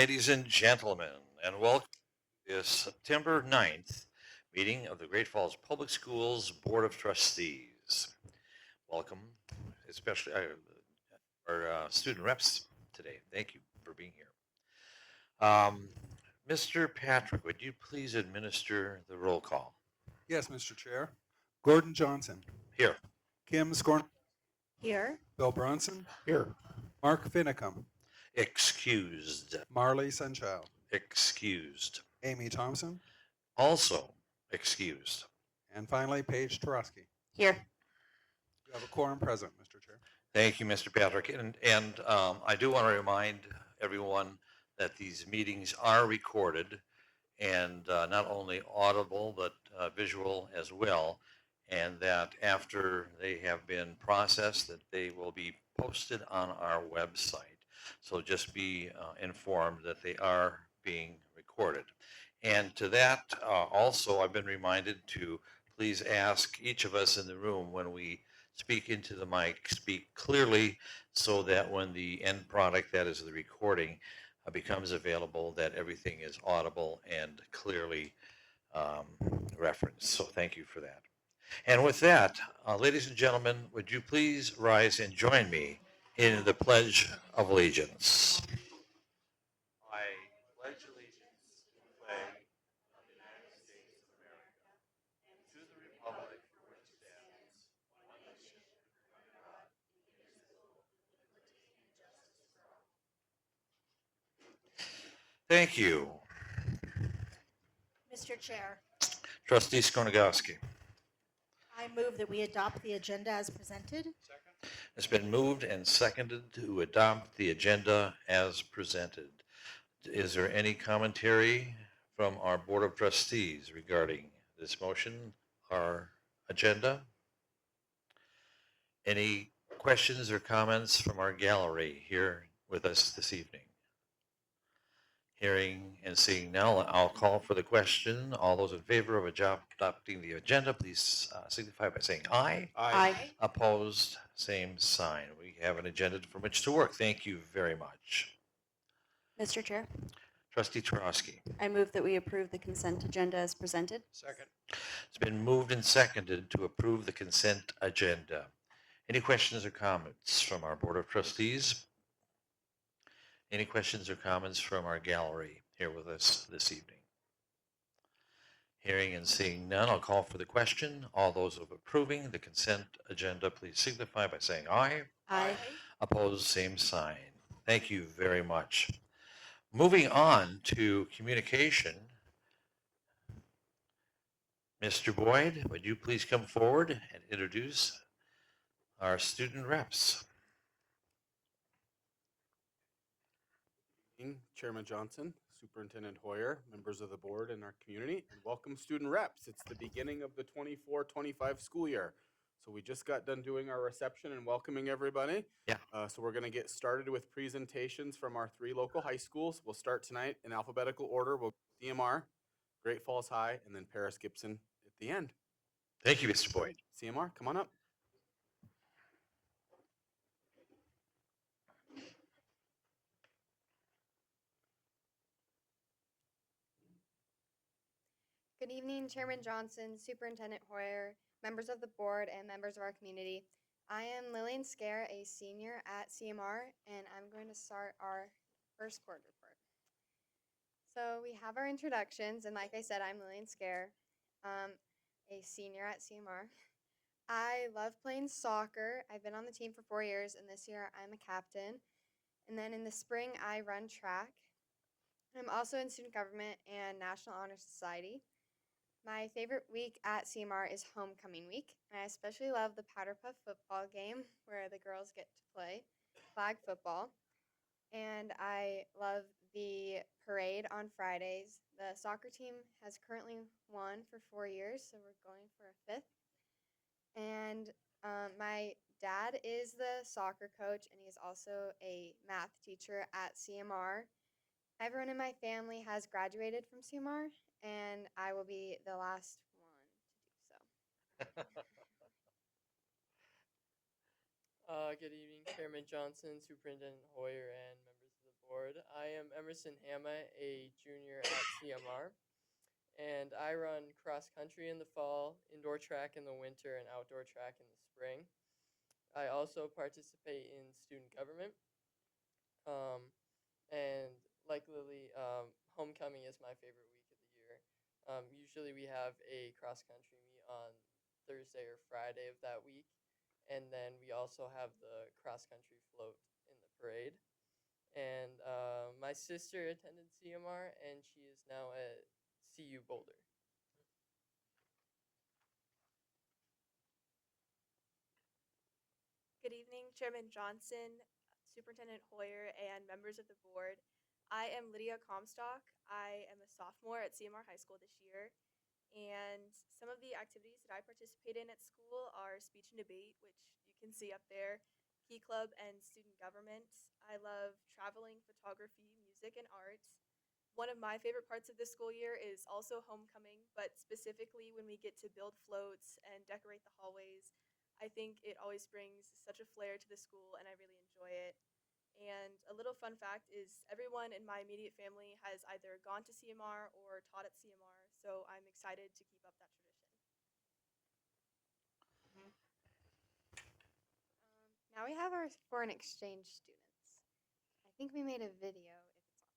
ladies and gentlemen, and welcome to this September 9th meeting of the Great Falls Public Schools Board of Trustees. Welcome, especially our student reps today. Thank you for being here. Mr. Patrick, would you please administer the roll call? Yes, Mr. Chair. Gordon Johnson. Here. Kim Scorn. Here. Bill Bronson. Here. Mark Finicum. Excused. Marley Sunchild. Excused. Amy Thompson. Also excused. And finally, Paige Tarosky. Here. You have a quorum present, Mr. Chair. Thank you, Mr. Patrick. And I do want to remind everyone that these meetings are recorded and not only audible, but visual as well. And that after they have been processed, that they will be posted on our website. So just be informed that they are being recorded. And to that, also, I've been reminded to please ask each of us in the room when we speak into the mic, speak clearly so that when the end product, that is the recording, becomes available, that everything is audible and clearly referenced. So thank you for that. And with that, ladies and gentlemen, would you please rise and join me in the Pledge of Allegiance? I pledge allegiance to the flag of the United States of America and to the republic for which it stands, one nation, under God, indivisible, with liberty and justice for all. Thank you. Mr. Chair, Trustee Skornagowski. I move that we adopt the agenda as presented. It's been moved and seconded to adopt the agenda as presented. Is there any commentary from our Board of Trustees regarding this motion, our agenda? Any questions or comments from our gallery here with us this evening? Hearing and seeing now, I'll call for the question. All those in favor of adopting the agenda, please signify by saying aye. Aye. Opposed, same sign. We have an agenda from which to work. Thank you very much. Mr. Chair, Trustee Tarosky. I move that we approve the consent agenda as presented. Second. It's been moved and seconded to approve the consent agenda. Any questions or comments from our Board of Trustees? Any questions or comments from our gallery here with us this evening? Hearing and seeing none, I'll call for the question. All those of approving the consent agenda, please signify by saying aye. Aye. Opposed, same sign. Thank you very much. Moving on to communication. Mr. Boyd, would you please come forward and introduce our student reps? Chairman Johnson, Superintendent Hoyer, members of the board and our community, and welcome student reps. It's the beginning of the 24-25 school year. So we just got done doing our reception and welcoming everybody. Yeah. So we're going to get started with presentations from our 3 local high schools. We'll start tonight in alphabetical order. We'll CMR, Great Falls High, and then Paris Gibson at the end. Thank you, Mr. Boyd. CMR, come on up. Good evening, Chairman Johnson, Superintendent Hoyer, members of the board, and members of our community. I am Lillian Scare, a senior at CMR, and I'm going to start our first board report. So we have our introductions, and like I said, I'm Lillian Scare, a senior at CMR. I love playing soccer. I've been on the team for 4 years, and this year I'm a captain. And then in the spring, I run track. I'm also in student government and National Honor Society. My favorite week at CMR is homecoming week. And I especially love the Powder Puff football game where the girls get to play flag football. And I love the parade on Fridays. The soccer team has currently won for 4 years, so we're going for a 5th. And my dad is the soccer coach, and he's also a math teacher at CMR. Everyone in my family has graduated from CMR, and I will be the last one to do so. Good evening, Chairman Johnson, Superintendent Hoyer, and members of the board. I am Emerson Hama, a junior at CMR, and I run cross country in the fall, indoor track in the winter, and outdoor track in the spring. I also participate in student government. Um, and like Lily, homecoming is my favorite week of the year. Usually we have a cross country meet on Thursday or Friday of that week, and then we also have the cross country float in the parade. And my sister attended CMR, and she is now at CU Boulder. Good evening, Chairman Johnson, Superintendent Hoyer, and members of the board. I am Lydia Comstock. I am a sophomore at CMR High School this year. And some of the activities that I participate in at school are speech and debate, which you can see up there, P Club, and student government. I love traveling, photography, music, and arts. One of my favorite parts of the school year is also homecoming, but specifically when we get to build floats and decorate the hallways. I think it always brings such a flair to the school, and I really enjoy it. And a little fun fact is everyone in my immediate family has either gone to CMR or taught at CMR, so I'm excited to keep up that tradition. Now we have our foreign exchange students. I think we made a video if it's on.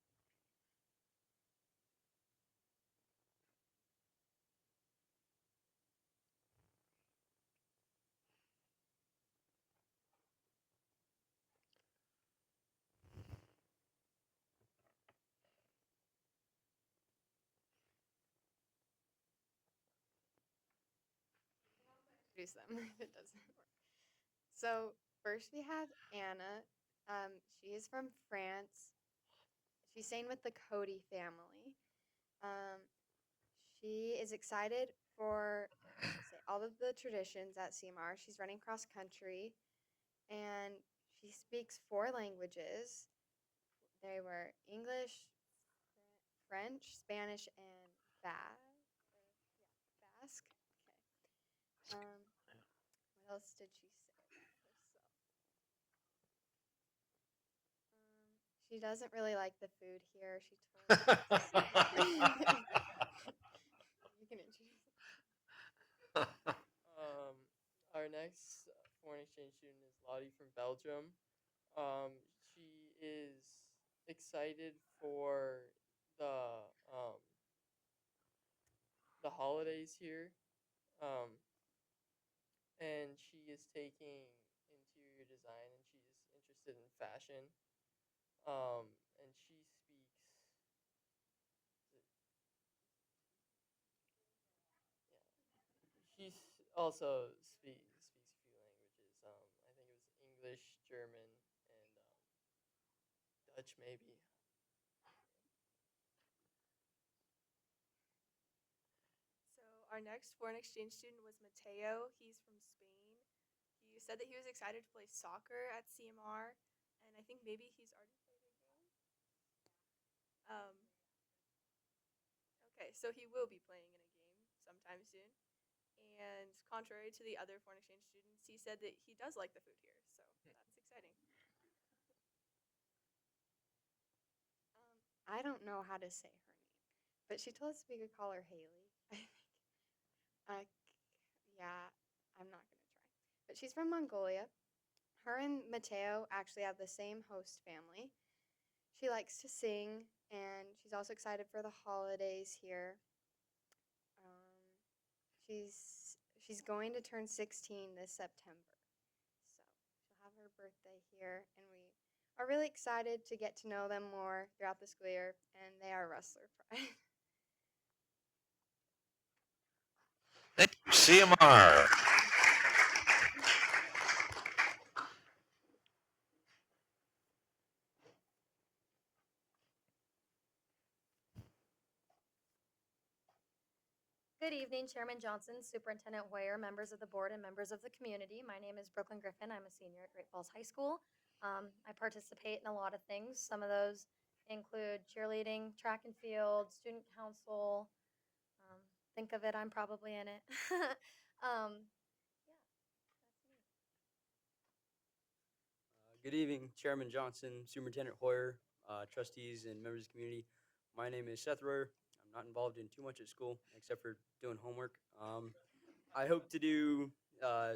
Introduce them if it doesn't work. So first we have Anna. She is from France. She's staying with the Cody family. Um, she is excited for all of the traditions at CMR. She's running cross country, and she speaks 4 languages. They were English, French, Spanish, and Basque. Okay. What else did she say about herself? She doesn't really like the food here. She told you can introduce. Our next foreign exchange student is Lottie from Belgium. Um, she is excited for the um, the holidays here, um, and she is taking interior design, and she's interested in fashion. And she speaks. Yeah, she also speaks a few languages. I think it was English, German, and Dutch, maybe. So our next foreign exchange student was Mateo. He's from Spain. He said that he was excited to play soccer at CMR, and I think maybe he's already played a game. Okay, so he will be playing in a game sometime soon. And contrary to the other foreign exchange students, he said that he does like the food here, so that's exciting. I don't know how to say her name, but she told us we could call her Haley. I think. Uh, yeah, I'm not gonna try. But she's from Mongolia. Her and Mateo actually have the same host family. She likes to sing, and she's also excited for the holidays here. Um, she's going to turn 16 this September, so she'll have her birthday here, and we are really excited to get to know them more throughout the school year, and they are wrestler pride. Thank you, CMR. Good evening, Chairman Johnson, Superintendent Hoyer, members of the board, and members of the community. My name is Brooklyn Griffin. I'm a senior at Great Falls High School. I participate in a lot of things. Some of those include cheerleading, track and field, student council. Think of it, I'm probably in it. um, yeah, that's me. Good evening, Chairman Johnson, Superintendent Hoyer. trustees, and members of the community. My name is Seth Royer. I'm not involved in too much at school except for doing homework. I hope to do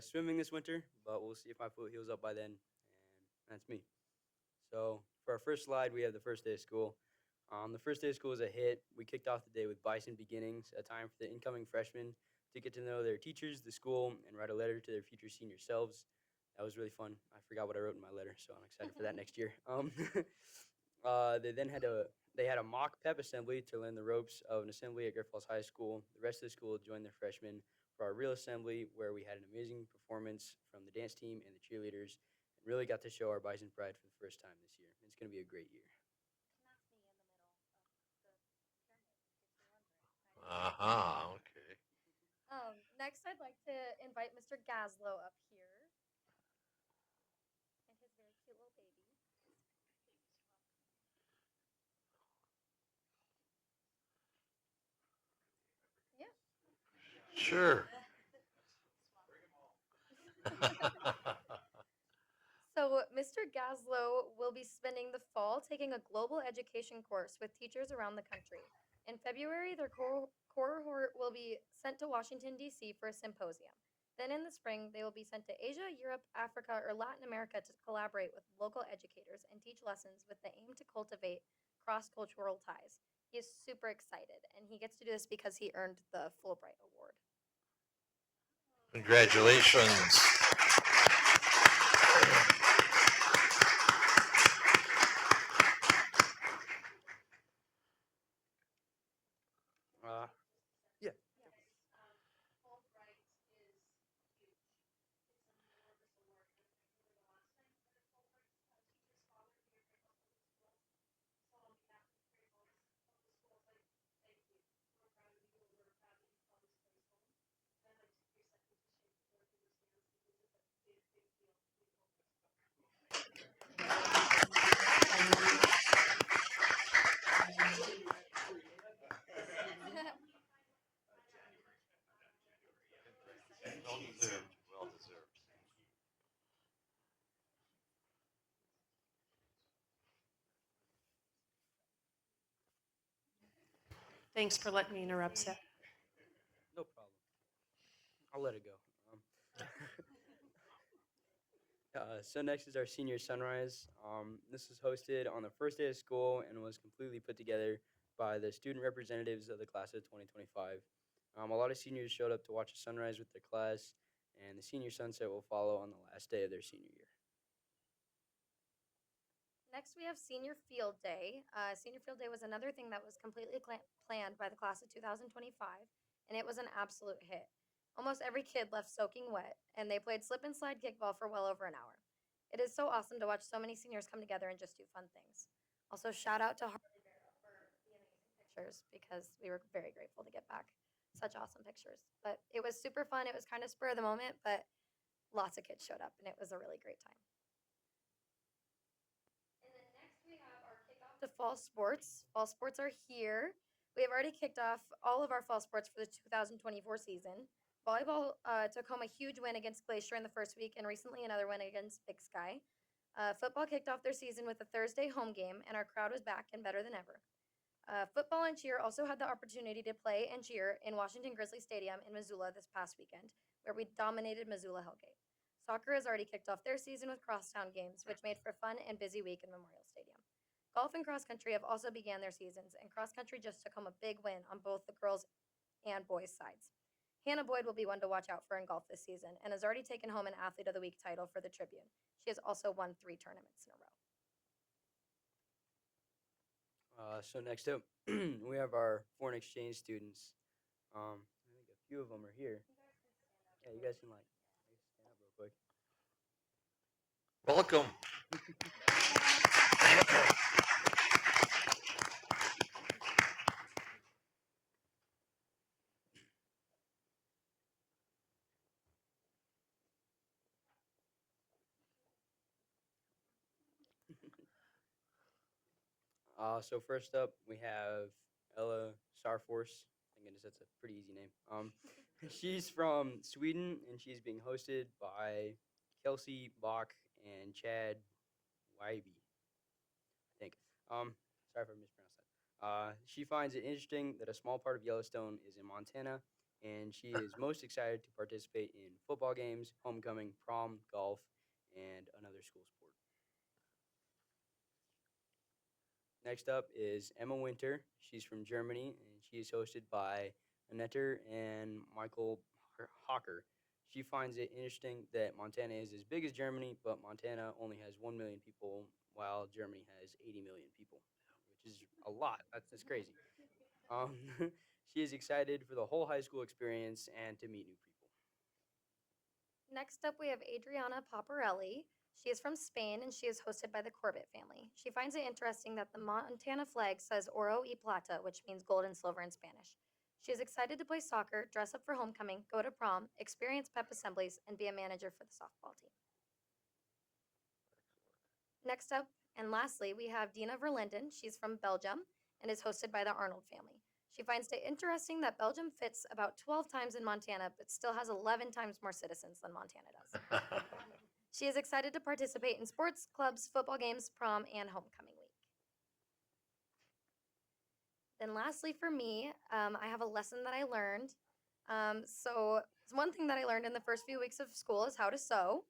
swimming this winter, but we'll see if my foot heals up by then. And that's me. So for our first slide, we have the first day of school. The first day of school was a hit. We kicked off the day with Bison Beginnings, a time for the incoming freshmen to get to know their teachers, the school, and write a letter to their future senior selves. That was really fun. I forgot what I wrote in my letter, so I'm excited for that next year. They had a mock pep assembly to learn the ropes of an assembly at Great Falls High School. The rest of the school joined their freshmen for our real assembly, where we had an amazing performance from the dance team and the cheerleaders, and really got to show our Bison pride for the first time this year. It's going to be a great year. Okay. Next, I'd like to invite Mr. Gaslow up here and his very cute little baby. Yeah. Sure. So, Mr. Gaslow will be spending the fall taking a global education course with teachers around the country. In February, their cohort will be sent to Washington, D.C. for a symposium. Then in the spring, they will be sent to Asia, Europe, Africa, or Latin America to collaborate with local educators and teach lessons with the aim to cultivate cross cultural ties. He is super excited, and he gets to do this because he earned the Fulbright Award. Congratulations. Yeah. Well deserved. Well deserved. Thanks for letting me interrupt, Seth. No problem. I'll let it go. So next is our senior sunrise. This was hosted on the first day of school and was completely put together by the student representatives of the class of 2025. A lot of seniors showed up to watch the sunrise with their class, and the senior sunset will follow on the last day of their senior year. Next, we have Senior Field Day. Senior Field Day was another thing that was completely planned by the class of 2025, and it was an absolute hit. Almost every kid left soaking wet, and they played slip and slide kickball for well over an hour. It is so awesome to watch so many seniors come together and just do fun things. Also, shout out to Harvey for the amazing pictures because we were very grateful to get back such awesome pictures. But it was super fun. It was kind of spur of the moment, but lots of kids showed up, and it was a really great time. We have our kickoff to fall sports. Fall sports are here. We have already kicked off all of our fall sports for the 2024 season. Volleyball took home a huge win against Glacier in the first week and recently another win against Big Sky. Football kicked off their season with a Thursday home game, and our crowd was back and better than ever. Football and cheer also had the opportunity to play and cheer in Washington Grizzly Stadium in Missoula this past weekend, where we dominated Missoula Hellgate. Soccer has already kicked off their season with crosstown games, which made for a fun and busy week in Memorial Stadium. Golf and cross country have also began their seasons, and cross country just took home a big win on both the girls and boys' sides. Hannah Boyd will be one to watch out for in golf this season and has already taken home an Athlete of the Week title for the Tribune. She has also won 3 tournaments in a row. So next up, we have our foreign exchange students. I think a few of them are here. Yeah, you guys can stand up real quick. Welcome. So first up, we have Ella Starforce. Thank goodness, that's a pretty easy name. She's from Sweden, and she's being hosted by Kelsey Bach and Chad Wybe, I think. Sorry if I mispronounced that. She finds it interesting that a small part of Yellowstone is in Montana, and she is most excited to participate in football games, homecoming, prom, golf, and another school sport. Next up is Emma Winter. She's from Germany, and she is hosted by Annetter and Michael Hawker. She finds it interesting that Montana is as big as Germany, but Montana only has 1 million people, while Germany has 80 million people, which is a lot. That's crazy. Um, she is excited for the whole high school experience and to meet new people. Next up, we have Adriana Paparelli. She is from Spain and she is hosted by the Corbett family. She finds it interesting that the Montana flag says Oro y Plata, which means gold and silver in Spanish. She is excited to play soccer, dress up for homecoming, go to prom, experience pep assemblies, and be a manager for the softball team. Next up, and lastly, we have Dina Verlinden. She's from Belgium and is hosted by the Arnold family. She finds it interesting that Belgium fits about 12 times in Montana, but still has 11 times more citizens than Montana does. She is excited to participate in sports, clubs, football games, prom, and homecoming week. Then lastly for me, I have a lesson that I learned. So one thing that I learned in the first few weeks of school is how to sew.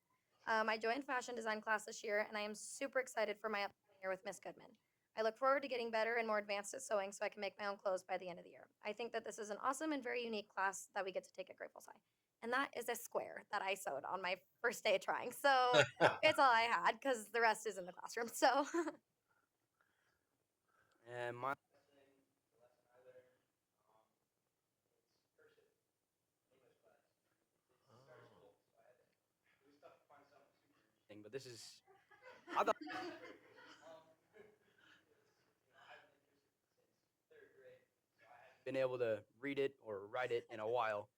I joined fashion design class this year, and I am super excited for my upcoming year with Miss Goodman. I look forward to getting better and more advanced at sewing so I can make my own clothes by the end of the year. I think that this is an awesome and very unique class that we get to take at Great Falls High. And that is a square that I sewed on my first day trying. So it's all I had because the rest is in the classroom. So And my lesson, the lesson I learned, it's cursive English class. It's start of school, so it was tough to find something super interesting. But this is, I thought, because I've been interested since third grade, so I haven't been able to read it or write it in a while,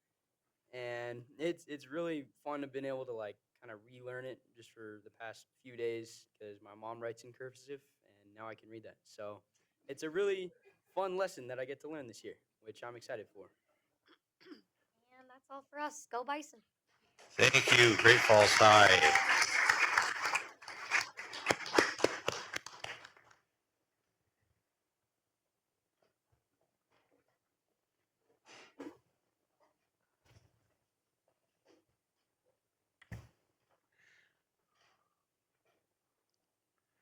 and it's really fun to been able to like kind of relearn it just for the past few days because my mom writes in cursive and now I can read that. So it's a really fun lesson that I get to learn this year, which I'm excited for. and that's all for us. Go Bison. Thank you, Great Falls High.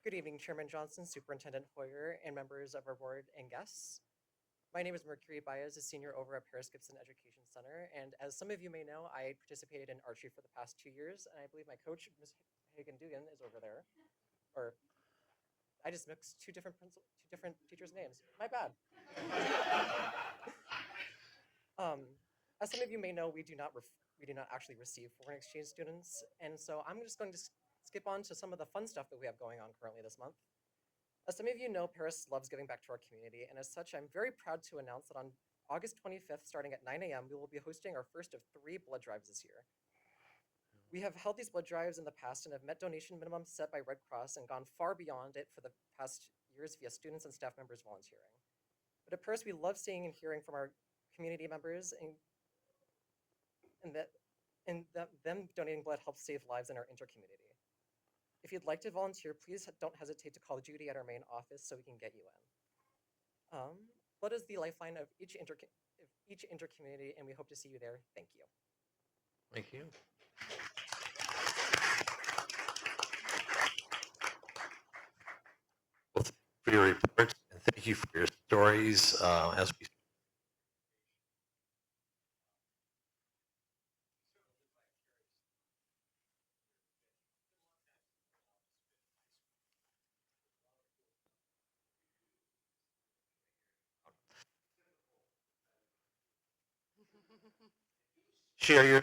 Good evening, Chairman Johnson, Superintendent Hoyer, and members of our board and guests. My name is Mercury Baez, a senior over at Paris Gibson Education Center, and as some of you may know, I participated in archery for the past 2 years, and I believe my coach, Ms. Hagan Dugan, is over there. Or I just mixed two different teachers' names. My bad. As some of you may know, we do not actually receive foreign exchange students, and so I'm just going to skip on to some of the fun stuff that we have going on currently this month. As some of you know, Paris loves giving back to our community, and as such, I'm very proud to announce that on August 25th, starting at 9 a.m., we will be hosting our first of 3 blood drives this year. We have held these blood drives in the past and have met donation minimums set by Red Cross and gone far beyond it for the past years via students and staff members volunteering. But at Paris, we love seeing and hearing from our community members, and them donating blood helps save lives in our intercommunity. If you'd like to volunteer, please don't hesitate to call Judy at our main office so we can get you in. Blood is the lifeline of each intercommunity, and we hope to see you there. Thank you. Thank you. Well, thank you for your reports, and thank you for your stories as we share your.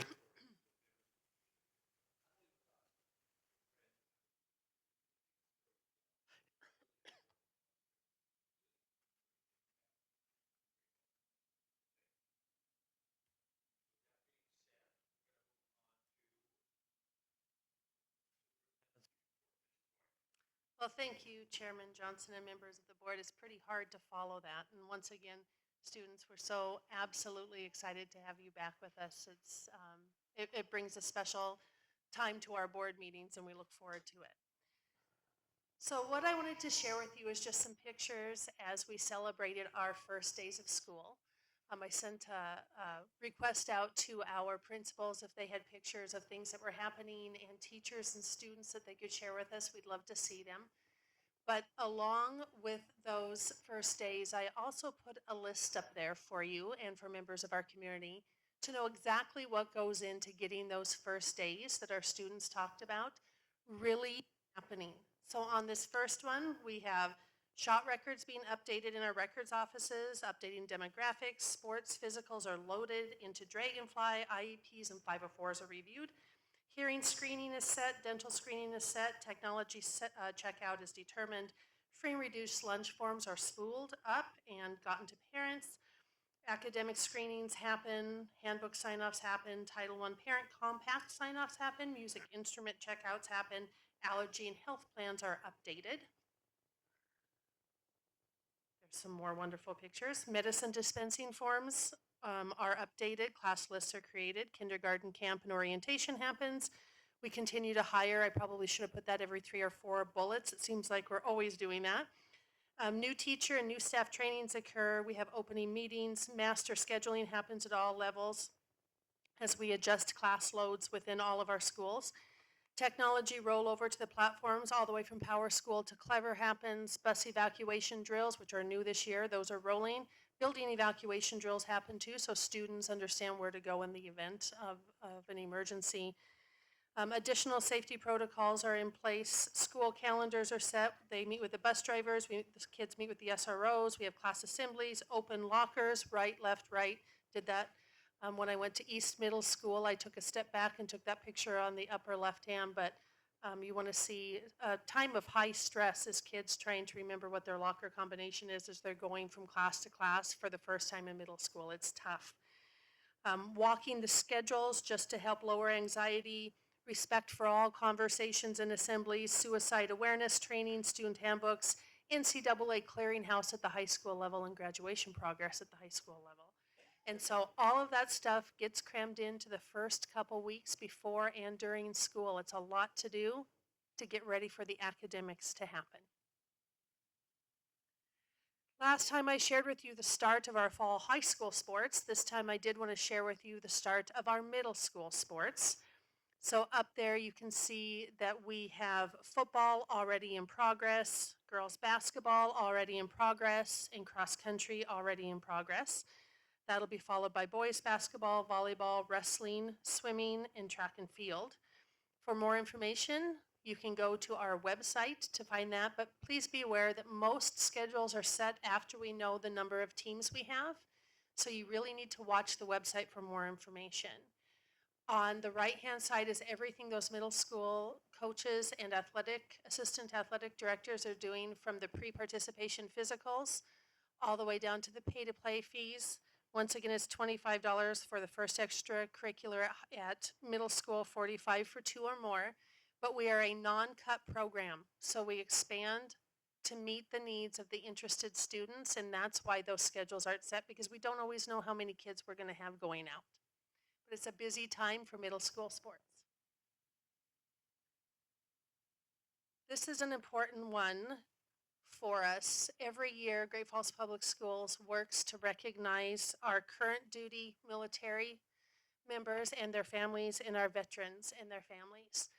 Well, thank you, Chairman Johnson and members of the board. It's pretty hard to follow that. And once again, students, we're so absolutely excited to have you back with us. It brings a special time to our board meetings, and we look forward to it. So what I wanted to share with you is just some pictures as we celebrated our first days of school. I sent a request out to our principals if they had pictures of things that were happening and teachers and students that they could share with us. We'd love to see them. But along with those first days, I also put a list up there for you and for members of our community to know exactly what goes into getting those first days that our students talked about really happening. So on this first one, we have shot records being updated in our records offices, updating demographics, sports physicals are loaded into Dragonfly, IEPs and 504s are reviewed. Hearing screening is set, dental screening is set, technology checkout is determined. Free and reduced lunch forms are spooled up and gotten to parents. Academic screenings happen, handbook sign-offs happen, Title I parent compact sign-offs happen, music instrument checkouts happen, allergy and health plans are updated. There's some more wonderful pictures. Medicine dispensing forms are updated, class lists are created, kindergarten camp and orientation happens. We continue to hire. I probably should have put that every 3 or 4 bullets. It seems like we're always doing that. New teacher and new staff trainings occur. We have opening meetings. Master scheduling happens at all levels as we adjust class loads within all of our schools. Technology rollover to the platforms all the way from Power School to Clever happens. Bus evacuation drills, which are new this year, those are rolling. Building evacuation drills happen too, so students understand where to go in the event of an emergency. Additional safety protocols are in place. School calendars are set. They meet with the bus drivers. The kids meet with the SROs. We have class assemblies, open lockers, right, left, right. Did that when I went to East Middle School. I took a step back and took that picture on the upper left hand, but you want to see a time of high stress as kids trying to remember what their locker combination is as they're going from class to class for the first time in middle school. It's tough. Walking the schedules just to help lower anxiety, respect for all conversations and assemblies, suicide awareness training, student handbooks, NCAA clearinghouse at the high school level, and graduation progress at the high school level. And so all of that stuff gets crammed into the first couple weeks before and during school. It's a lot to do to get ready for the academics to happen. Last time I shared with you the start of our fall high school sports. This time I did want to share with you the start of our middle school sports. So up there you can see that we have football already in progress, girls basketball already in progress, and cross country already in progress. That'll be followed by boys basketball, volleyball, wrestling, swimming, and track and field. For more information, you can go to our website to find that, but please be aware that most schedules are set after we know the number of teams we have. So you really need to watch the website for more information. On the right-hand side is everything those middle school coaches and assistant athletic directors are doing, from the pre-participation physicals all the way down to the pay-to-play fees. Once again, it's $25 for the first extracurricular at middle school, $45 for 2 or more. But we are a non-cut program, so we expand to meet the needs of the interested students, and that's why those schedules aren't set, because we don't always know how many kids we're going to have going out. But it's a busy time for middle school sports. This is an important one for us. Every year, Great Falls Public Schools works to recognize our current duty military members and their families, and our veterans and their families.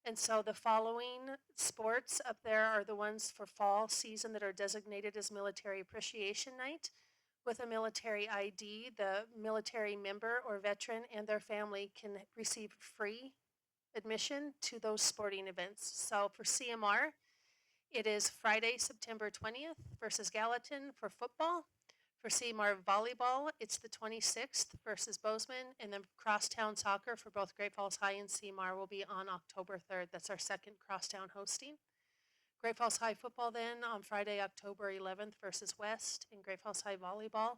And so the following sports up there are the ones for fall season that are designated as Military Appreciation Night. With a military ID, the military member or veteran and their family can receive free admission to those sporting events. So for CMR, it is Friday, September 20th versus Gallatin for football. For CMR volleyball, it's the 26th versus Bozeman, and then crosstown soccer for both Great Falls High and CMR will be on October 3rd. That's our second crosstown hosting. Great Falls High football then on Friday, October 11th versus West, and Great Falls High volleyball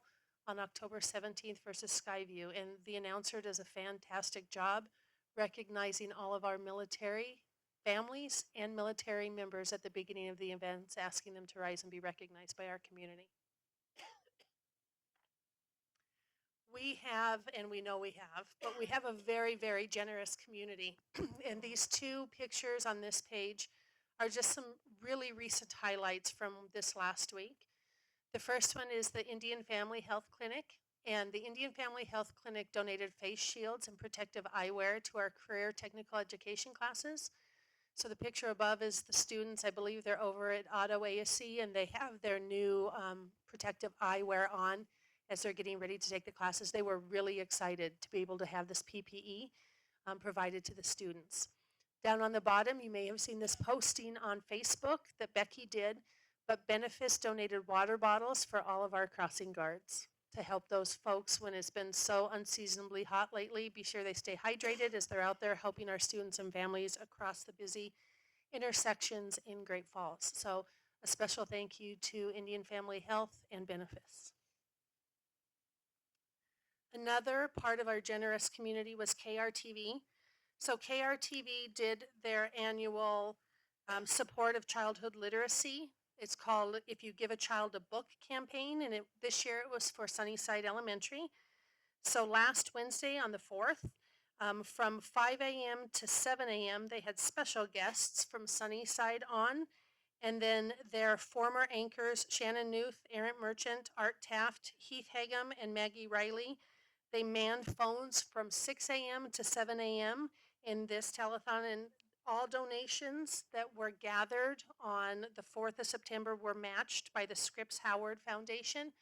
on October 17th versus Skyview. And the announcer does a fantastic job recognizing all of our military families and military members at the beginning of the events, asking them to rise and be recognized by our community. We have, and we know we have, but we have a very, very generous community. And these 2 pictures on this page are just some really recent highlights from this last week. The first one is the Indian Family Health Clinic, and the Indian Family Health Clinic donated face shields and protective eyewear to our career technical education classes. So the picture above is the students. I believe they're over at Auto ASC, and they have their new protective eyewear on as they're getting ready to take the classes. They were really excited to be able to have this PPE provided to the students. Down on the bottom, you may have seen this posting on Facebook that Becky did, but Benefice donated water bottles for all of our crossing guards to help those folks when it's been so unseasonably hot lately. Be sure they stay hydrated as they're out there helping our students and families across the busy intersections in Great Falls. So a special thank you to Indian Family Health and Benefice. Another part of our generous community was KRTV. So KRTV did their annual support of childhood literacy. It's called If You Give a Child a Book campaign, and this year it was for Sunnyside Elementary. So last Wednesday on the 4th, from 5 a.m. to 7 a.m., they had special guests from Sunnyside on, and then their former anchors, Shannon Newth, Aaron Merchant, Art Taft, Heath Hagum, and Maggie Riley. They manned phones from 6 a.m. to 7 a.m. in this telethon, and all donations that were gathered on the 4th of September were matched by the Scripps Howard Foundation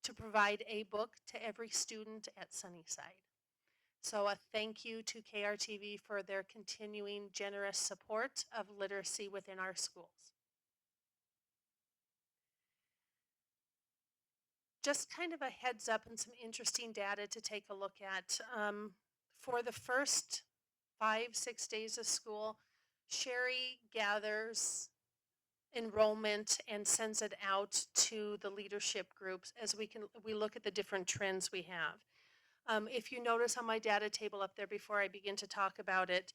to provide a book to every student at Sunnyside. So a thank you to KRTV for their continuing generous support of literacy within our schools. Just kind of a heads up and some interesting data to take a look at. For the first 5-6 days of school, Sherry gathers enrollment and sends it out to the leadership groups as we look at the different trends we have. If you notice on my data table up there before I begin to talk about it,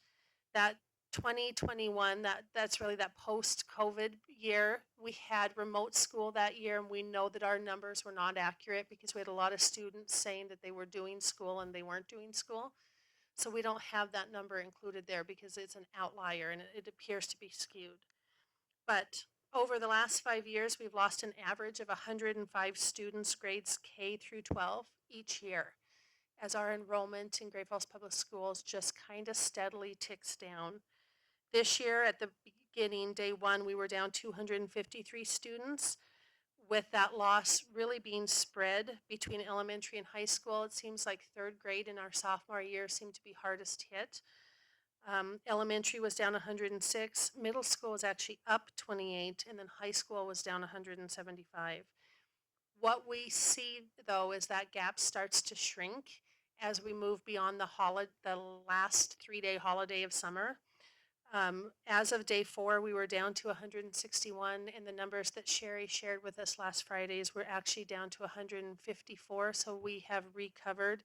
that 2021, that's really that post-COVID year. We had remote school that year, and we know that our numbers were not accurate because we had a lot of students saying that they were doing school and they weren't doing school. So we don't have that number included there because it's an outlier and it appears to be skewed. But over the last 5 years, we've lost an average of 105 students, grades K through 12 each year, as our enrollment in Great Falls Public Schools just kind of steadily ticks down. This year, at the beginning, day one, we were down 253 students, with that loss really being spread between elementary and high school. It seems like third grade and our sophomore year seemed to be hardest hit. Elementary was down 106, middle school was actually up 28, and then high school was down 175. What we see, though, is that gap starts to shrink as we move beyond the last 3-day holiday of summer. As of day 4, we were down to 161, and the numbers that Sherry shared with us last Fridays were actually down to 154. So we have recovered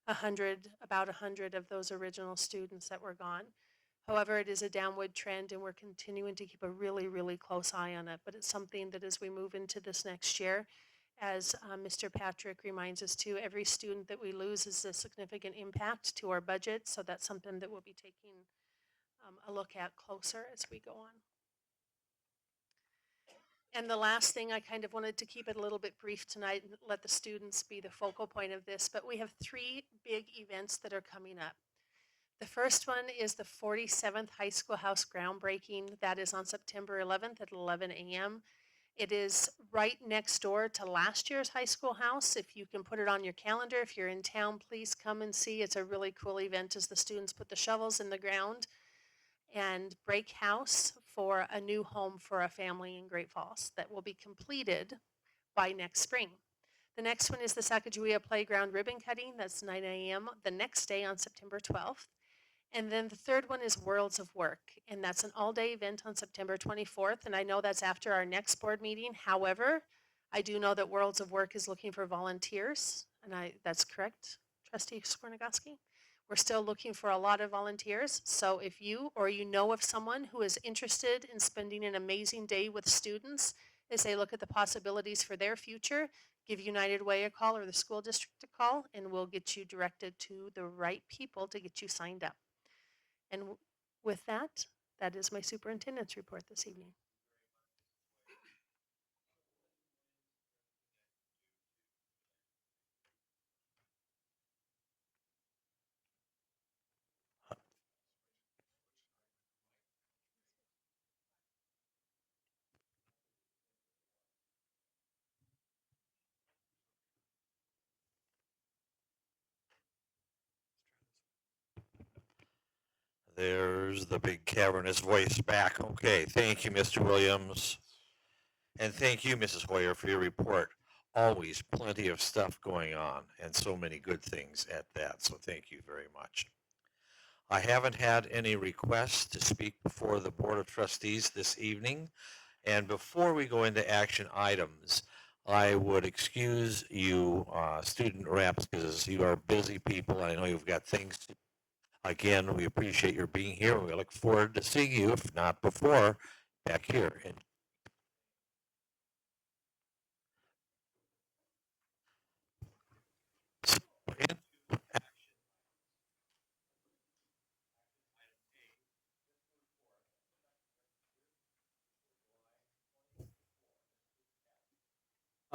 about 100 of those original students that were gone. However, it is a downward trend, and we're continuing to keep a really, really close eye on it. But it's something that as we move into this next year, as Mr. Patrick reminds us too, every student that we lose is a significant impact to our budget. So that's something that we'll be taking a look at closer as we go on. And the last thing, I kind of wanted to keep it a little bit brief tonight and let the students be the focal point of this, but we have 3 big events that are coming up. The first one is the 47th High School House groundbreaking. That is on September 11th at 11 a.m. It is right next door to last year's high school house. If you can put it on your calendar, if you're in town, please come and see. It's a really cool event as the students put the shovels in the ground and break house for a new home for a family in Great Falls that will be completed by next spring. The next one is the Sacagawea Playground ribbon cutting. That's 9 a.m. the next day on September 12th. And then the third one is Worlds of Work, and that's an all-day event on September 24th, and I know that's after our next board meeting. However, I do know that Worlds of Work is looking for volunteers, and that's correct, Trustee Skornagowski? We're still looking for a lot of volunteers, so if you or you know of someone who is interested in spending an amazing day with students as they look at the possibilities for their future, give United Way a call or the school district a call, and we'll get you directed to the right people to get you signed up. And with that, That is my superintendent's report this evening. There's the big cavernous voice back. Okay, thank you, Mr. Williams. And thank you, Mrs. Hoyer, for your report. Always plenty of stuff going on and so many good things at that. So thank you very much. I haven't had any requests to speak before the Board of Trustees this evening. And before we go into action items, I would excuse you, student reps, because you are busy people. I know you've got things to. Again, we appreciate your being here. We look forward to seeing you, if not before, back here. And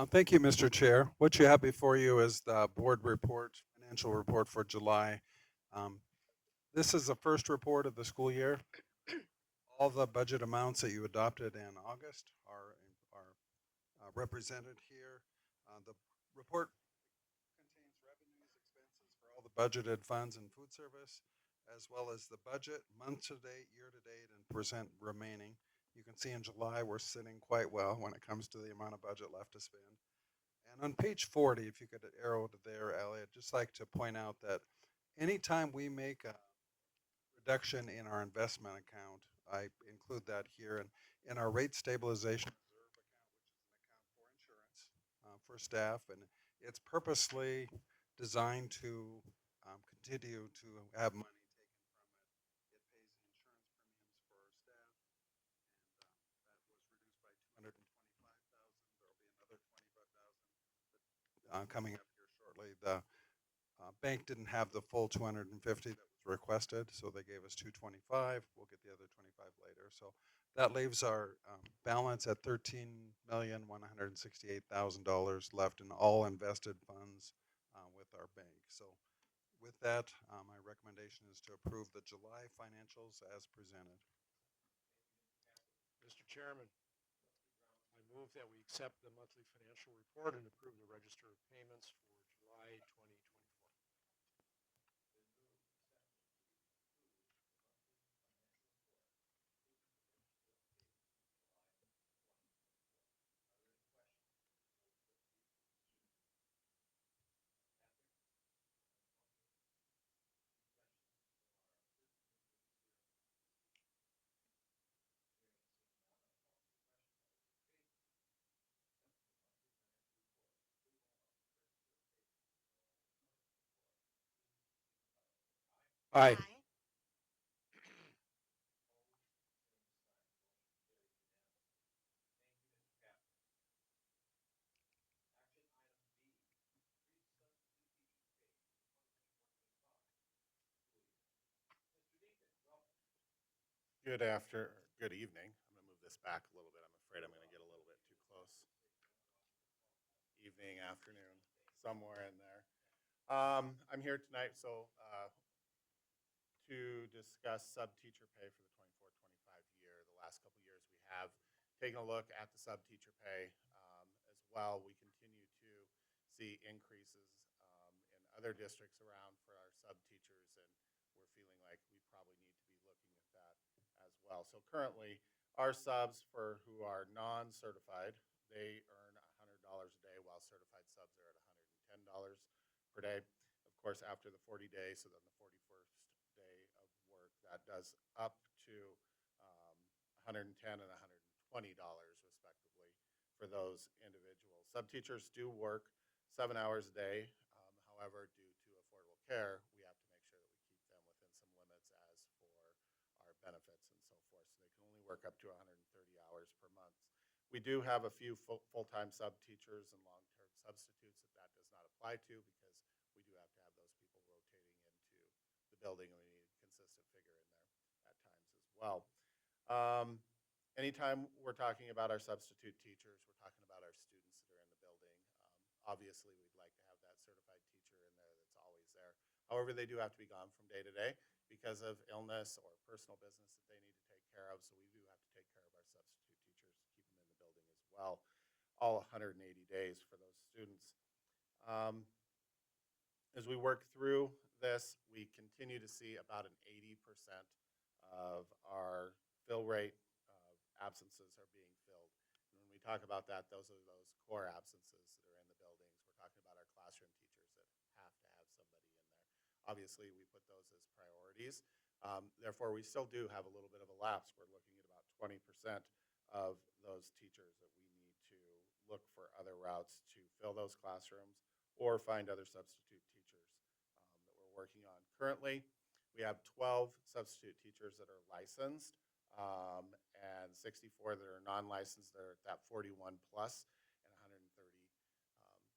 Thank you, Mr. Chair. What you have before you is the board report, financial report for July. Um, This is the first report of the school year. All the budget amounts that you adopted in August are represented here. The report contains revenues, expenses for all the budgeted funds and food service, as well as the budget, month to date, year to date, and percent remaining. You can see in July, we're sitting quite well when it comes to the amount of budget left to spend. And on page 40, if you could arrow to there, Elliot, just like to point out that anytime we make a reduction in our investment account, I include that here, and in our rate stabilization reserve account, which is an account for insurance for staff, and it's purposely designed to continue to have money taken from it. It pays the insurance premiums for our staff, and that was reduced by 225,000. There will be another 25,000 coming up here shortly. The bank didn't have the full 250 that was requested, so they gave us 225. We'll get the other 25 later. So that leaves our balance at $13,168,000 left in all invested funds with our bank. So with that, my recommendation is to approve the July financials as presented. Mr. Chairman, I move that we accept the monthly financial report and approve the register of payments for July 2024. Aye. Good evening. I'm going to move this back a little bit. I'm afraid I'm going to get a little bit too close. Evening, afternoon, somewhere in there. I'm here tonight to discuss sub-teacher pay for the 24-25 year. The last couple years we have taken a look at the sub-teacher pay as well. We continue to see increases in other districts around for our sub-teachers, and we're feeling like we probably need to be looking at that as well. So currently, our subs who are non-certified, they earn $100 a day, while certified subs are at $110 per day. Of course, after the 40 days, so then the 41st day of work, that does up to $110 and $120 respectively for those individuals. Sub-teachers do work 7 hours a day. However, due to Affordable Care, we have to make sure that we keep them within some limits as for our benefits and so forth. So they can only work up to 130 hours per month. We do have a few full-time sub-teachers and long-term substitutes that does not apply to, because we do have to have those people rotating into the building, and we need a consistent figure in there at times as well. Anytime we're talking about our substitute teachers, we're talking about our students that are in the building. Obviously, we'd like to have that certified teacher in there that's always there. However, they do have to be gone from day to day because of illness or personal business that they need to take care of. So we do have to take care of our substitute teachers, keep them in the building as well, all 180 days for those students. Um, as we work through this, we continue to see about an 80% of our fill rate of absences are being filled. And when we talk about that, those are those core absences that are in the buildings. We're talking about our classroom teachers that have to have somebody in there. Obviously, we put those as priorities. Therefore, we still do have a little bit of a lapse. We're looking at about 20% of those teachers that we need to look for other routes to fill those classrooms or find other substitute teachers that we're working on. Currently, we have 12 substitute teachers that are licensed and 64 that are non-licensed. They're at that 41 plus and 130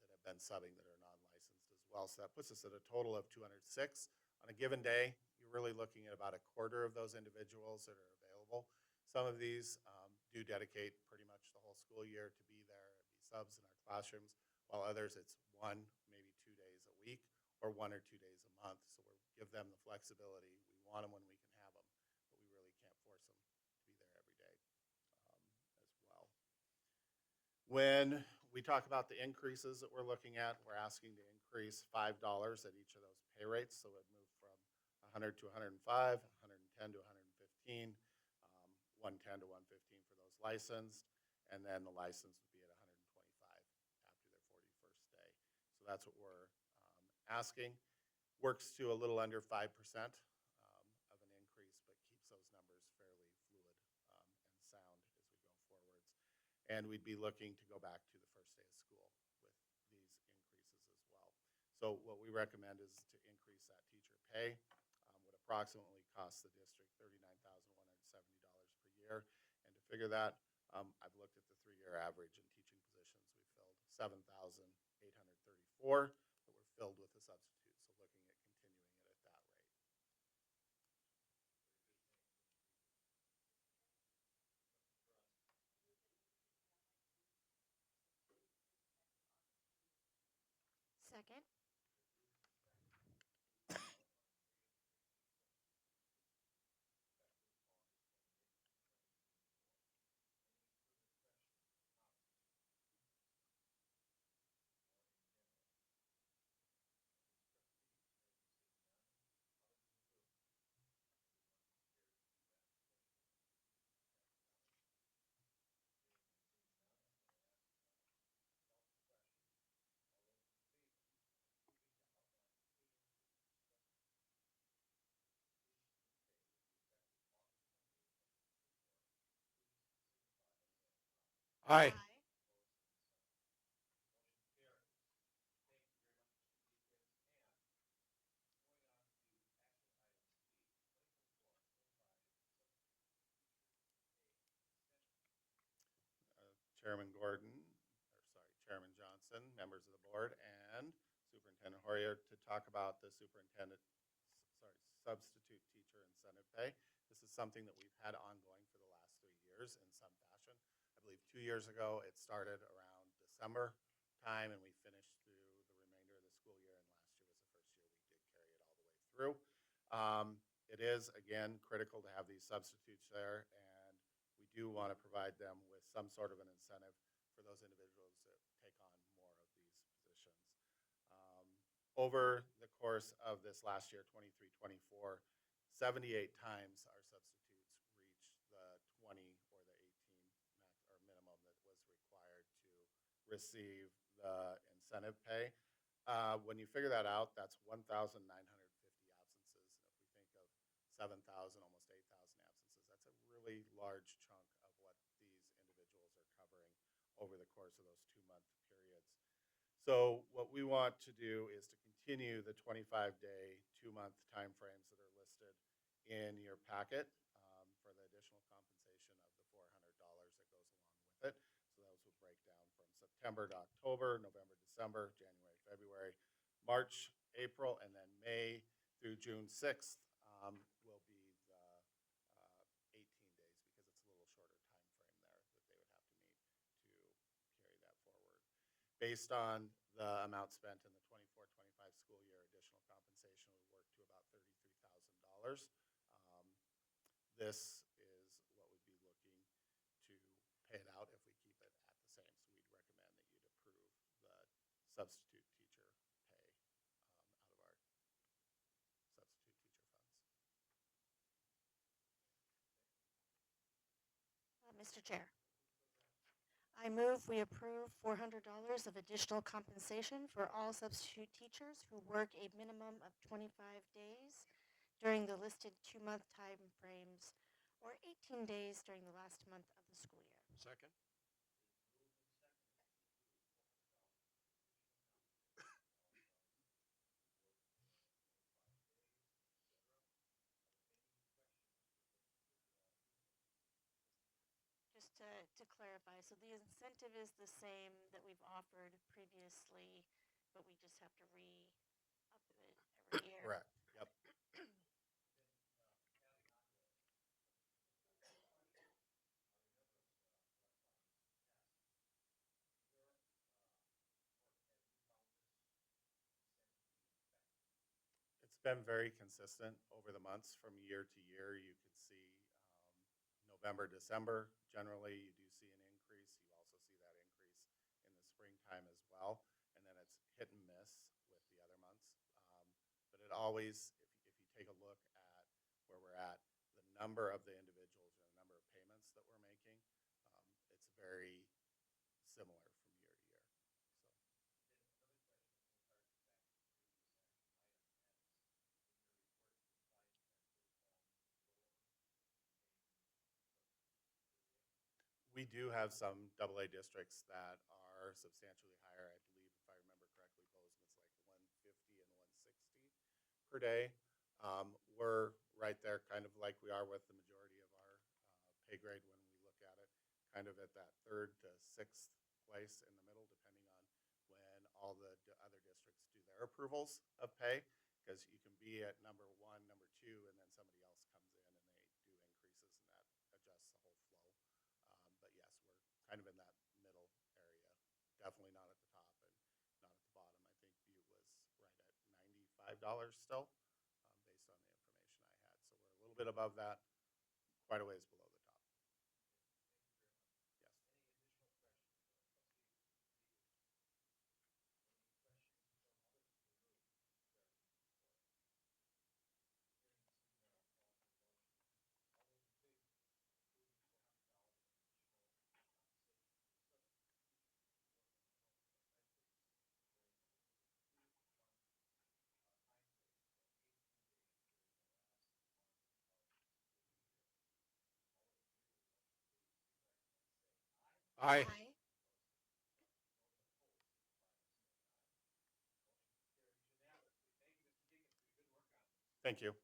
that have been subbing that are non-licensed as well. So that puts us at a total of 206. On a given day, you're really looking at about a quarter of those individuals that are available. Some of these do dedicate pretty much the whole school year to be there and be subs in our classrooms, while others it's 1, maybe 2 days a week or 1 or 2 days a month. So we give them the flexibility. We want them when we can have them, but we really can't force them to be there every day as well. When we talk about the increases that we're looking at, we're asking to increase $5 at each of those pay rates. So it moved from 100 to 105, 110 to 115, 110 to 115 for those licensed, and then the license would be at 125 after their 41st day. So that's what we're asking. Works to a little under 5% of an increase, but keeps those numbers fairly fluid and sound as we go forwards. And we'd be looking to go back to the first day of school with these increases as well. So what we recommend is to increase that teacher pay. Would approximately cost the district $39,170 per year. And to figure that, I've looked at the 3-year average in teaching positions. We filled 7,834 that were filled with a substitute. So looking at continuing it at that rate. Second. Aye. Chairman Gordon, Chairman Johnson, members of the board, and Superintendent Hoyer to talk about the substitute teacher incentive pay. This is something that we've had ongoing for the last 3 years in some fashion. I believe 2 years ago, it started around December time, and we finished through the remainder of the school year, and last year was the first year we did carry it all the way through. It is, again, critical to have these substitutes there, and we do want to provide them with some sort of an incentive for those individuals that take on more of these positions. Over the course of this last year, 23-24, 78 times our substitutes reached the 20 or the 18 max or minimum that was required to receive the incentive pay. When you figure that out, that's 1,950 absences. And if we think of 7,000, almost 8,000 absences, that's a really large chunk of what these individuals are covering over the course of those 2-month periods. So what we want to do is to continue the 25-day, 2-month timeframes that are listed in your packet for the additional compensation of the $400 that goes along with it. So those would break down from September to October, November, December, January, February, March, April, and then May through June 6th will be the 18 days because Based on the amount spent in the 24-25 school year, additional compensation would work to about $33,000. This is what we'd be looking to pay it out if we keep it at the same. So we'd recommend that you'd approve the substitute teacher pay out of our substitute teacher funds. Mr. Chair, I move we approve $400 of additional compensation for all substitute teachers who work a minimum of 25 days during the listed 2-month time frames or 18 days during the last month of the school year. Second? Just to clarify, so the incentive is the same that we've offered previously, but we just have to re-up it every year. Correct. Yep. It's been very consistent over the months from year to year. You can see November, December, generally you do see an increase. You also see that increase in the springtime as well. And then it's hit and miss with the other months. But it always, if you take a look at where we're at, the number of the individuals and the number of payments that we're making, it's very similar from year to year. So. We do have some AA districts that are substantially higher. I believe, if I remember correctly, Bozeman's like 150 and 160 per day. We're right there, kind of like we are with the majority of our pay grade when we look at it, kind of at that 3rd to 6th place in the middle, depending on when all the other districts do their approvals of pay, because you can be at number 1, number 2, and then somebody else comes in and they do increases, and that adjusts the whole flow. But yes, we're kind of in that middle area. Definitely not at the top and not at the bottom. I think Butte was right at $95 still, based on the information I had. So we're a little bit above that, quite a ways below the top. Yes. Aye. Thank you.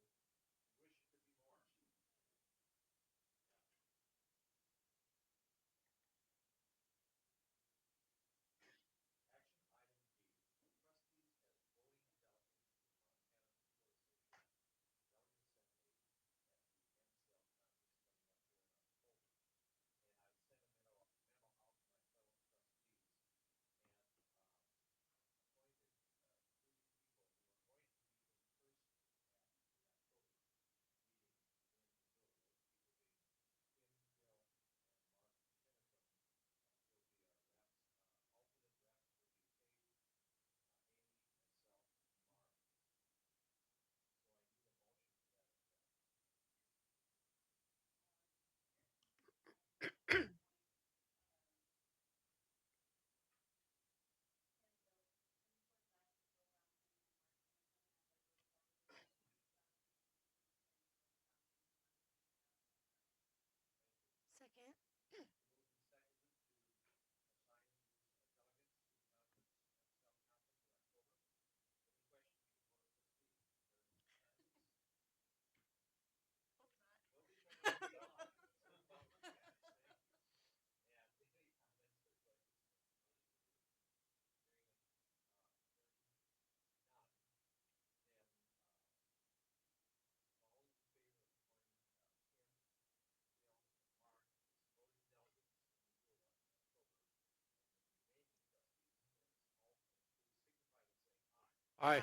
Aye.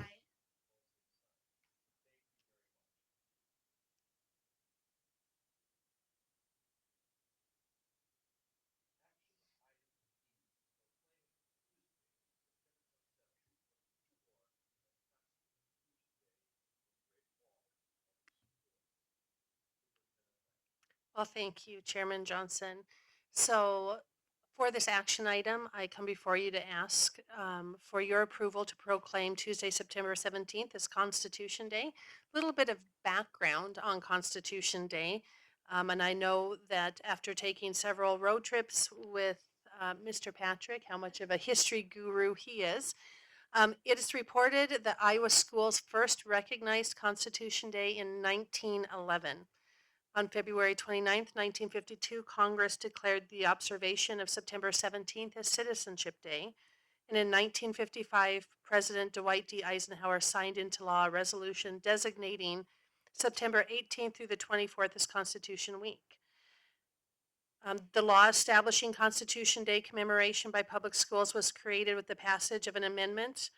Well, thank you, Chairman Johnson. So for this action item, I come before you to ask for your approval to proclaim Tuesday, September 17th as Constitution Day. A little bit of background on Constitution Day. And I know that after taking several road trips with Mr. Patrick, how much of a history guru he is. It is reported that Iowa schools first recognized Constitution Day in 1911. On February 29th, 1952, Congress declared the observation of September 17th as Citizenship Day. And in 1955, President Dwight D. Eisenhower signed into law a resolution designating September 18th through the 24th as Constitution Week. The law establishing Constitution Day commemoration by public schools was created with the passage of an amendment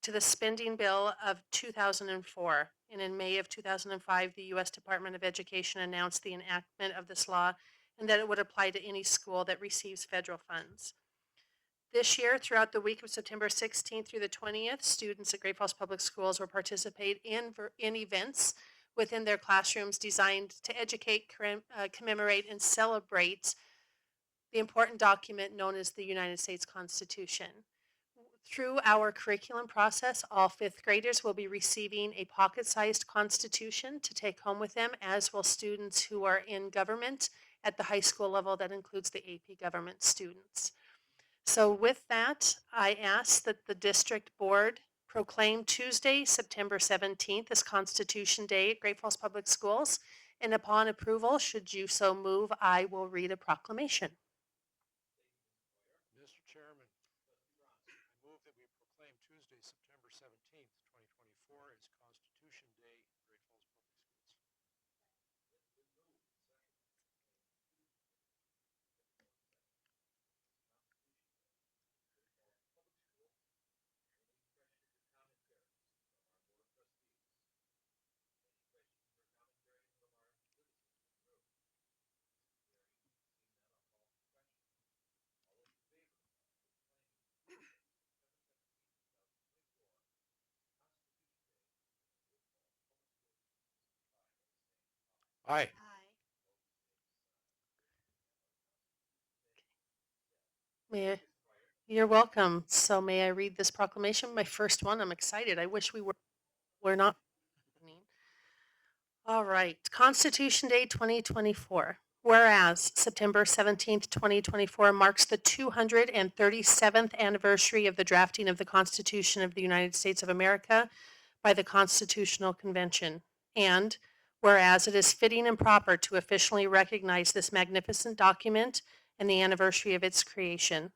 to the spending bill of 2004. And in May of 2005, the U.S. Department of Education announced the enactment of this law and that it would apply to any school that receives federal funds. This year, throughout the week of September 16th through the 20th, students at Great Falls Public Schools will participate in events within their classrooms designed to educate, commemorate, and celebrate the important document known as the United States Constitution. Through our curriculum process, all fifth graders will be receiving a pocket-sized constitution to take home with them, as will students who are in government at the high school level. That includes the AP government students. So with that, I ask that the district board proclaim Tuesday, September 17th as Constitution Day at Great Falls Public Schools. And upon approval, should you so move, I will read a proclamation. Mr. Chairman, I move that we proclaim Tuesday, September 17th, 2024 as Constitution Day, Great Falls Public Schools. Aye. May I, you're welcome. So may I read this proclamation? My first one. I'm excited. I wish we're not. All right. Constitution Day 2024. Whereas September 17th, 2024 marks the 237th anniversary of the drafting of the Constitution of the United States of America by the Constitutional Convention. And whereas it is fitting and proper to officially recognize this magnificent document and the anniversary of its creation.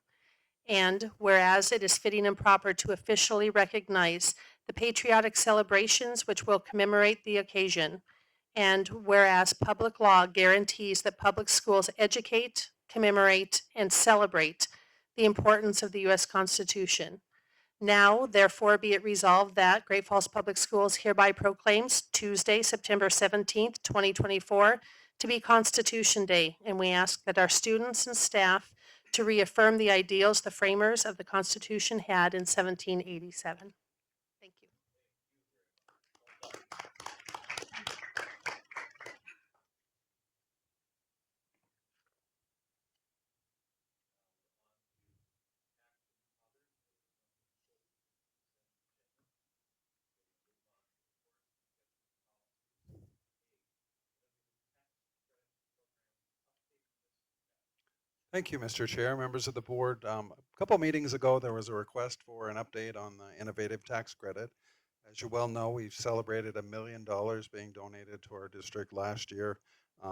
And whereas it is fitting and proper to officially recognize the patriotic celebrations which will commemorate the occasion. And whereas public law guarantees that public schools educate, commemorate, and celebrate the importance of the U.S. Constitution. Now, therefore, be it resolved that Great Falls Public Schools hereby proclaims Tuesday, September 17th, 2024, to be Constitution Day, and we ask that our students and staff to reaffirm the ideals the framers of the Constitution had in 1787. Thank you. Thank you, Mr. Chair, members of the board. A couple meetings ago, there was a request for an update on the innovative tax credit. As you well know, we've celebrated $1 million being donated to our district last year.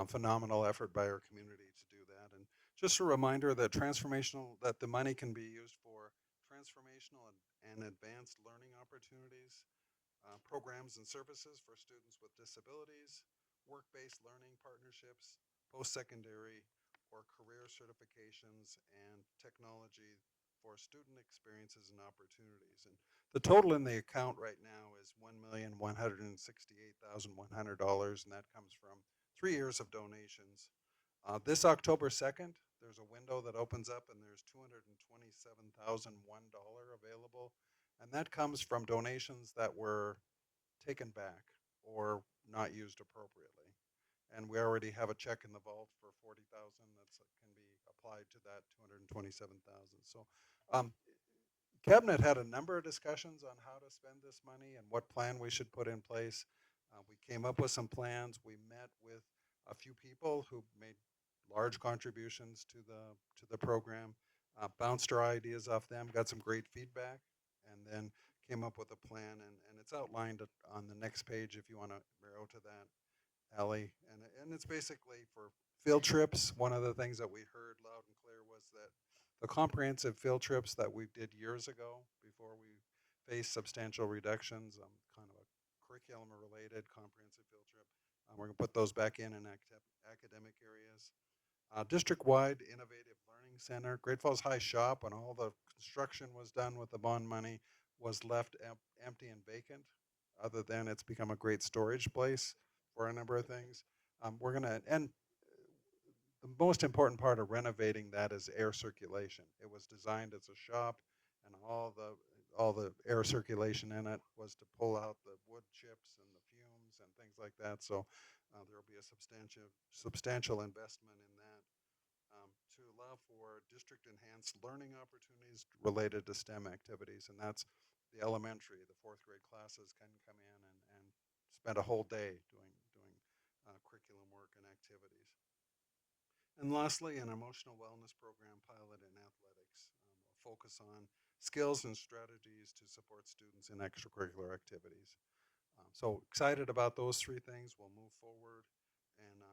Phenomenal effort by our community to do that. And just a reminder that that the money can be used for transformational and advanced learning opportunities, programs and services for students with disabilities, work-based learning partnerships, post-secondary or career certifications, and technology for student experiences and opportunities. And the total in the account right now is $1,168,100, and that comes from 3 years of donations. This October 2nd, there's a window that opens up and there's $227,001 available. And that comes from donations that were taken back or not used appropriately. And we already have a check in the vault for 40,000 that can be applied to that 227,000. So Cabinet had a number of discussions on how to spend this money and what plan we should put in place. We came up with some plans. We met with a few people who made large contributions to the program, bounced our ideas off them, got some great feedback, and then came up with a plan. And it's outlined on the next page if you want to arrow to that, Allie. And it's basically for field trips. One of the things that we heard loud and clear was that the comprehensive field trips that we did years ago before we faced substantial reductions, kind of a curriculum-related comprehensive field trip, we're going to put those back in academic areas. District-wide Innovative Learning Center, Great Falls High Shop, when all the construction was done with the bond money, was left empty and vacant, other than it's become a great storage place for a number of things. We're going to, and the most important part of renovating that is air circulation. It was designed as a shop, and all the air circulation in it was to pull out the wood chips and the fumes and things like that. So there will be a substantial investment in that to allow for district enhanced learning opportunities related to STEM activities, and that's the elementary. The fourth grade classes can come in and spend a whole day doing curriculum work and activities. And lastly, an emotional wellness program pilot in athletics. A focus on skills and strategies to support students in extracurricular activities. So excited about those three things. We'll move forward. And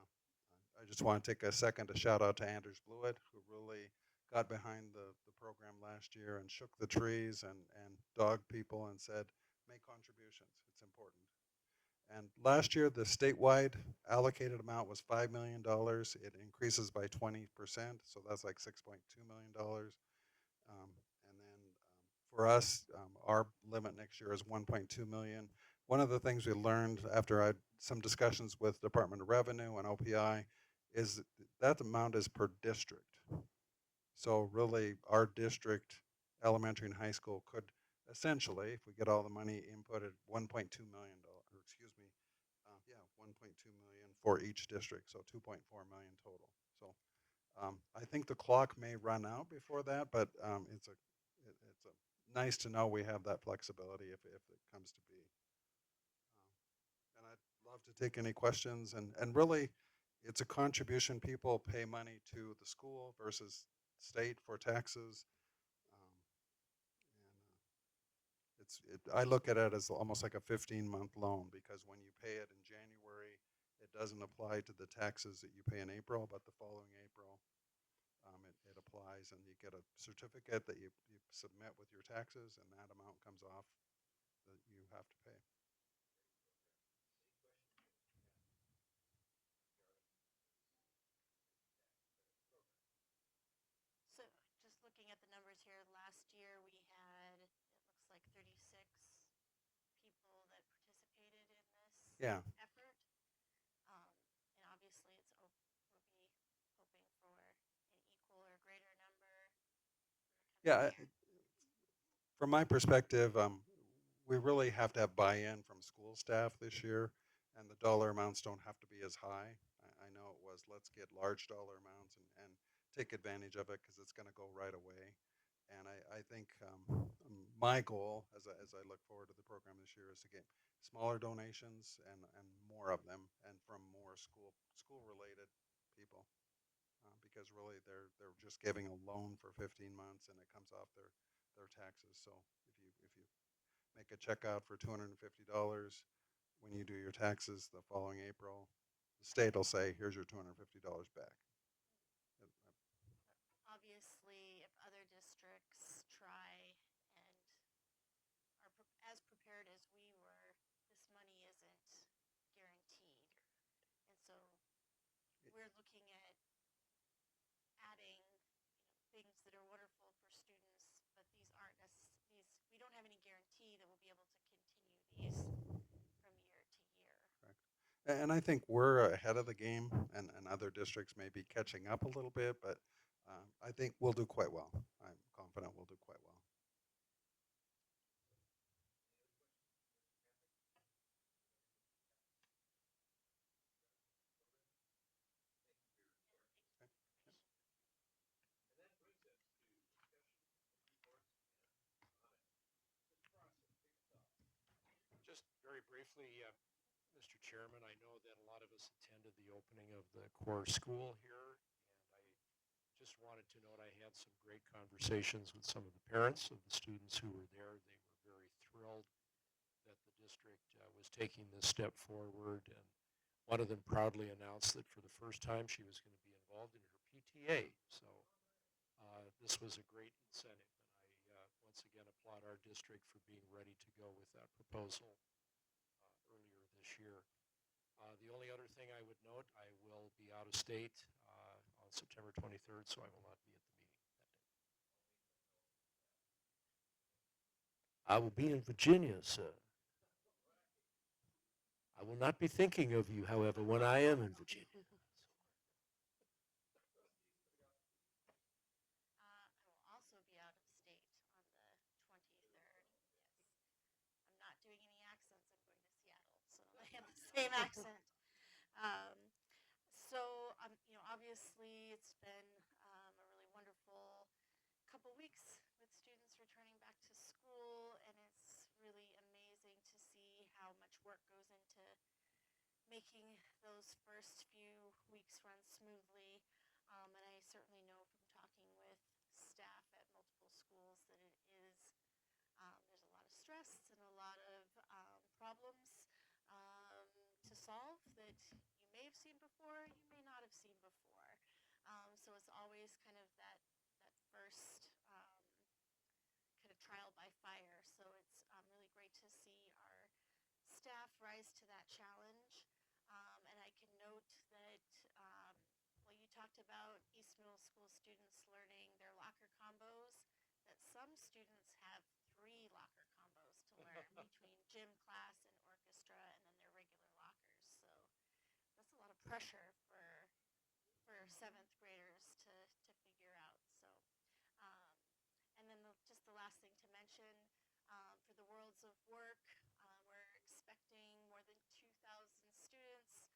I just want to take a second to shout out to Anders Blewett, who really got behind the program last year and shook the trees and dogged people and said, make contributions. It's important. And last year, the statewide allocated amount was $5 million. It increases by 20%, so that's like $6.2 million. And then for us, our limit next year is 1.2 million. One of the things we learned after I had some discussions with Department of Revenue and OPI is that amount is per district. So really, our district, elementary and high school, could essentially, if we get all the money inputted, $1.2 million, or excuse me, 1.2 million for each district, so 2.4 million total. So I think the clock may run out before that, but it's nice to know we have that flexibility if it comes to be. And I'd love to take any questions. And really, it's a contribution. People pay money to the school versus state for taxes. I look at it as almost like a 15-month loan, because when you pay it in January, it doesn't apply to the taxes that you pay in April, but the following April, it applies, and you get a certificate that you submit with your taxes, and that amount comes off that you have to pay. So just looking at the numbers here, last year we had, it looks like 36 people that participated in this Yeah. effort. And obviously we'll be hoping for an equal or greater number in the Yeah, coming year. from my perspective, we really have to have buy-in from school staff this year, and the dollar amounts don't have to be as high. I know it was, let's get large dollar amounts and take advantage of it because it's going to go right away. And I think my goal, as I look forward to the program this year, is to get smaller donations and more of them, and from more school-related people, because really they're just giving a loan for 15 months and it comes off their taxes. So if you make a check out for $250 when you do your taxes the following April, the state will say, here's your $250 back. Obviously, if other districts try and are as prepared as we were, this money isn't guaranteed. And so we're looking at adding things that are wonderful for students And I think we're ahead of the game, and other districts may be catching up a little bit, but I think we'll do quite well. I'm confident we'll do quite well. Just very briefly, Mr. Chairman, I know that a lot of us attended the opening of the core school here, and I just wanted to note I had some great conversations with some of the parents of the students who were there. They were very thrilled that the district was taking this step forward, and one of them proudly announced that for the first time she was going to be involved in her PTA. So this was a great incentive, and I once again applaud our district for being ready to go with that proposal earlier this year. The only other thing I would note, I will be out of state on September 23rd, so I will not be at the meeting that day. I will be in Virginia, sir. I will not be thinking of you, however, when I am in Virginia. I will also be out of state on the 23rd. Yes. I'm not doing any accents. I'm going to Seattle, so I have the same accent. Um, obviously, it's been a really wonderful couple weeks with students returning back to school, and it's really amazing to see how much work goes into making those first few weeks run smoothly. And I certainly know from talking with staff at multiple schools that it is there's a lot of stress and a lot of problems to solve that you may have seen before, you may not have seen before. So it's always kind of that first kind of trial by fire. So it's really great to see our staff rise to that challenge. And I can note that, well, you talked about East Middle School students learning their locker combos, that some students have 3 locker combos to learn between gym class and orchestra and then their regular lockers. So that's a lot of pressure for 7th graders to figure out. So um, and then just the last thing to mention, for the Worlds of Work, we're expecting more than 2,000 students,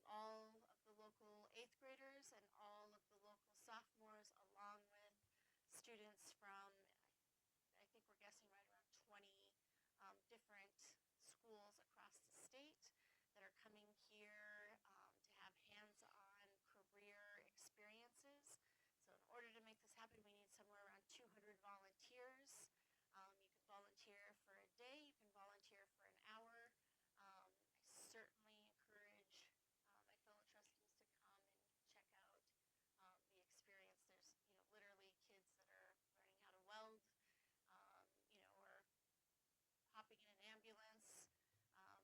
all of the local 8th graders and all of the local sophomores, along with students from, I think we're guessing right around 20 different schools across the state that are coming here to have hands-on career experiences. So in order to make this happen, we need somewhere around 200 volunteers. You can volunteer for a day, you can volunteer for an hour. I certainly encourage my fellow trustees to come and check out the experience. There's, literally kids that are learning how to weld, or hopping in an ambulance,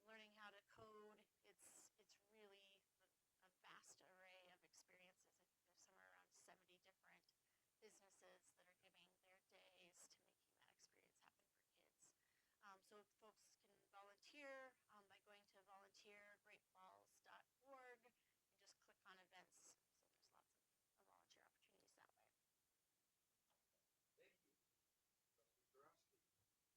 learning how to code. It's really a vast array of experiences. I think there's somewhere around 70 different businesses that are giving their days to making that experience happen for kids. So folks can volunteer by going to volunteergreatfalls.org and just click on events. So there's lots of volunteer opportunities that way.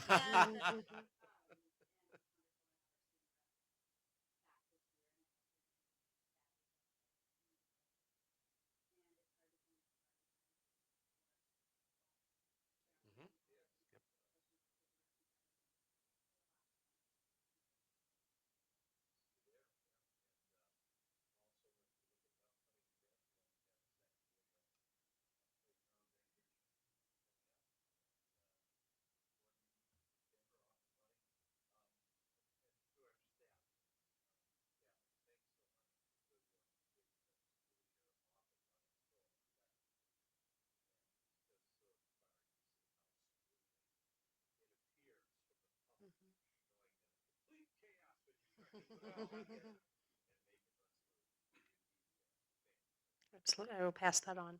Yeah. Mhm. Yep. Absolutely, I will pass that on.